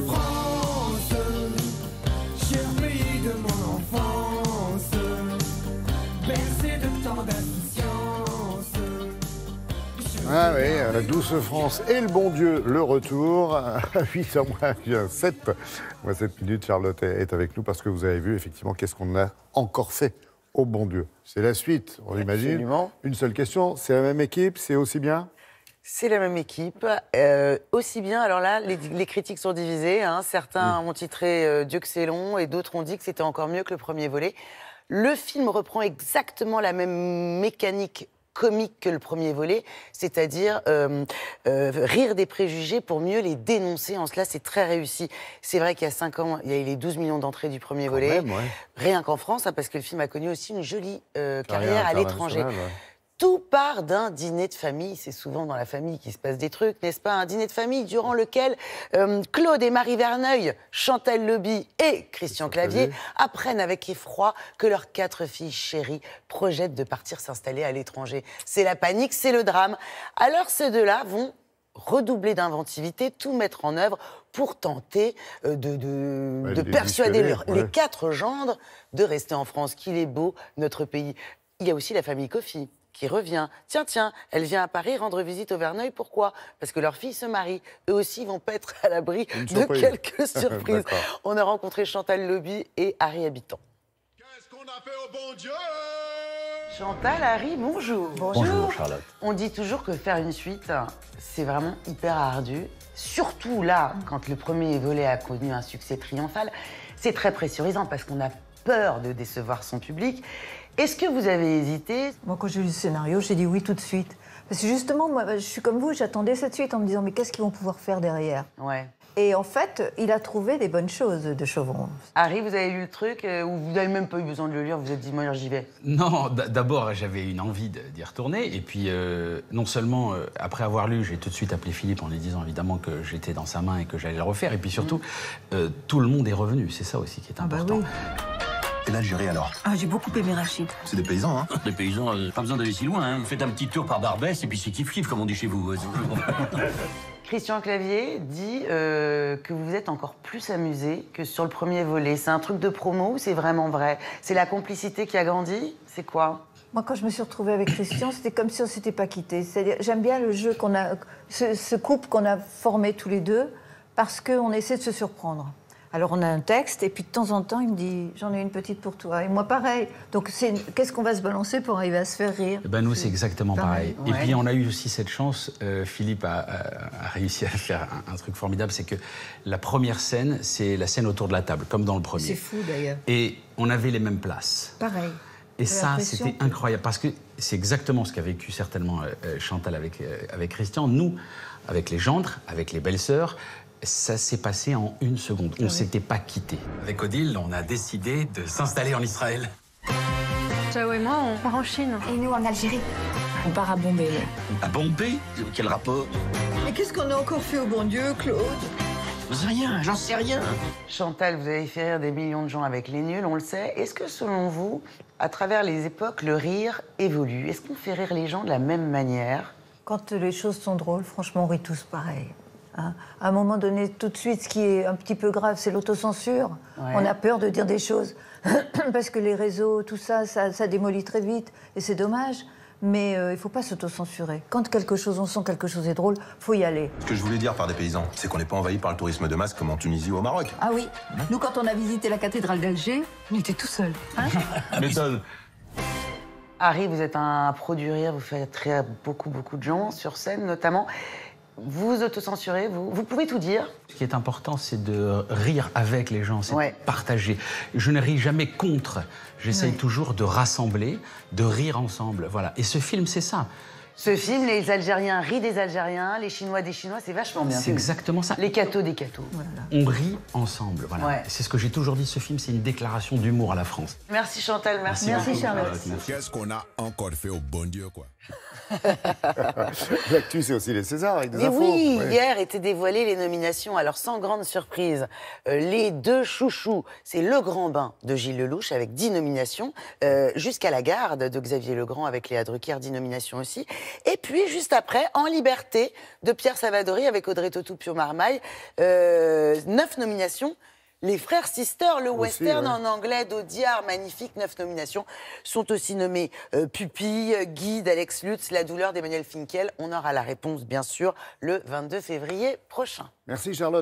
France, cher pays de mon enfance, bercé de tant d'insouciance. Ah oui, Douce France et le bon Dieu, le retour. À 8h moins 7. Moi, 7 minutes, Charlotte est avec nous parce que vous avez vu effectivement qu'est-ce qu'on a encore fait au bon Dieu. C'est la suite, on imagine. Absolument. Une seule question, c'est la même équipe, c'est aussi bien? C'est la même équipe, aussi bien. Alors là, les critiques sont divisées. Hein. Certains ont titré Dieu que c'est long et d'autres ont dit que c'était encore mieux que le premier volet. Le film reprend exactement la même mécanique comique que le premier volet, c'est-à-dire rire des préjugés pour mieux les dénoncer. En cela, c'est très réussi. C'est vrai qu'il y a 5 ans, il y a eu les 12 millions d'entrées du premier volet, même, ouais. Rien qu'en France, hein, parce que le film a connu aussi une jolie carrière à l'étranger. Ouais. Tout part d'un dîner de famille. C'est souvent dans la famille qu'il se passe des trucs, n'est-ce pas? Un dîner de famille durant lequel Claude et Marie Verneuil, Chantal Lobby et Christian Clavier apprennent avec effroi que leurs 4 filles chéries projettent de partir s'installer à l'étranger. C'est la panique, c'est le drame. Alors ces deux-là vont redoubler d'inventivité, tout mettre en œuvre pour tenter de persuader les 4 gendres de rester en France, qu'il est beau, notre pays. Il y a aussi la famille Coffy qui revient. Tiens, elle vient à Paris rendre visite au Verneuil. Pourquoi? Parce que leurs filles se marient. Eux aussi vont pas être à l'abri de quelques surprises. On a rencontré Chantal Lobby et Harry Habitant. Qu'est-ce qu'on a fait au bon Dieu? Chantal, Harry, bonjour. Bonjour Charlotte. On dit toujours que faire une suite, c'est vraiment hyper ardu. Surtout là, quand le premier volet a connu un succès triomphal, c'est très pressurisant parce qu'on a peur de décevoir son public. Est-ce que vous avez hésité? Moi, quand j'ai lu le scénario, j'ai dit oui tout de suite. Parce que justement, moi, je suis comme vous, j'attendais cette suite en me disant mais qu'est-ce qu'ils vont pouvoir faire derrière? Ouais. Et en fait, il a trouvé des bonnes choses de Chauvron. Harry, vous avez lu le truc ou vous n'avez même pas eu besoin de le lire, vous vous êtes dit moi j'y vais? Non, d'abord j'avais une envie d'y retourner et puis non seulement après avoir lu, j'ai tout de suite appelé Philippe en lui disant évidemment que j'étais dans sa main et que j'allais le refaire et puis surtout tout le monde est revenu, c'est ça aussi qui est important. Bah oui. Et l'Algérie alors? Ah, j'ai beaucoup aimé Rachid. C'est des paysans, hein? Les paysans, pas besoin d'aller si loin, hein. Faites un petit tour par Barbès et puis c'est kiff-kiff comme on dit chez vous. Christian Clavier dit que vous vous êtes encore plus amusé que sur le premier volet. C'est un truc de promo ou c'est vraiment vrai? C'est la complicité qui a grandi? C'est quoi? Moi, quand je me suis retrouvée avec Christian, c'était comme si on ne s'était pas quittés. C'est-à-dire, j'aime bien le jeu qu'on a, ce couple qu'on a formé tous les deux, parce qu'on essaie de se surprendre. Alors on a un texte, et puis de temps en temps, il me dit « j'en ai une petite pour toi ». Et moi, pareil. Donc qu'est-ce qu'on va se balancer pour arriver à se faire rire? Ben nous, c'est exactement pareil. Ouais. Et puis on a eu aussi cette chance, Philippe a réussi à faire un truc formidable, c'est que la première scène, c'est la scène autour de la table, comme dans le premier. C'est fou, d'ailleurs. Et on avait les mêmes places. Pareil. Et ça, c'était incroyable, parce que c'est exactement ce qu'a vécu certainement Chantal avec Christian. Nous, avec les gendres, avec les belles-sœurs, ça s'est passé en 1 seconde. On ne s'était pas quittés. Avec Odile, on a décidé de s'installer en Israël. Chao et moi, on part en Chine. Et nous en Algérie. On part à Bombay. À Bombay? Quel rapport? Mais qu'est-ce qu'on a encore fait au bon Dieu, Claude? J'en sais rien. Chantal, vous avez fait rire des millions de gens avec les nuls, on le sait. Est-ce que selon vous, à travers les époques, le rire évolue? Est-ce qu'on fait rire les gens de la même manière? Quand les choses sont drôles, franchement, on rit tous pareil. Hein. À un moment donné, tout de suite, ce qui est un petit peu grave, c'est l'autocensure. Ouais. On a peur de dire des choses parce que les réseaux, tout ça, ça démolit très vite. Et c'est dommage. Mais il ne faut pas s'autocensurer. Quand on sent quelque chose est drôle, il faut y aller. Ce que je voulais dire par des paysans, c'est qu'on n'est pas envahi par le tourisme de masse comme en Tunisie ou au Maroc. Ah oui. Nous, quand on a visité la cathédrale d'Alger, on était tout seuls. Hein? M'étonne. Harry, vous êtes un pro du rire, vous faites rire beaucoup de gens, sur scène notamment. Vous vous autocensurez, vous pouvez tout dire. Ce qui est important, c'est de rire avec les gens, c'est de partager. Je ne ris jamais contre. J'essaye toujours de rassembler, de rire ensemble. Voilà. Et ce film, c'est ça. Ce film, les Algériens rient des Algériens, les Chinois des Chinois, c'est vachement bien. C'est exactement ça. Les cathos des cathos. Voilà. On rit ensemble. Voilà. Ouais. C'est ce que j'ai toujours dit, ce film, c'est une déclaration d'humour à la France. Merci Chantal, merci Charlotte. Qu'est-ce qu'on a encore fait au bon Dieu, quoi? L'actu, c'est aussi les Césars avec des infos. Oui, hier étaient dévoilées les nominations. Alors, sans grande surprise, les 2 chouchous, c'est Le Grand Bain de Gilles Lellouche avec 10 nominations, Jusqu'à la garde de Xavier Legrand avec Léa Drucker, 10 nominations aussi. Et puis, juste après, En liberté, de Pierre Savadori avec Audrey Tautou, Pio Marmaille. 9 nominations. Les Frères Sisters, le Aussi, western ouais. en anglais d'Audiard, magnifique, 9 nominations. Sont aussi nommés Pupille, Guy d'Alex Lutz, La douleur d'Emmanuel Finkiel. On aura la réponse, bien sûr, le 22 février prochain. Merci Charlotte.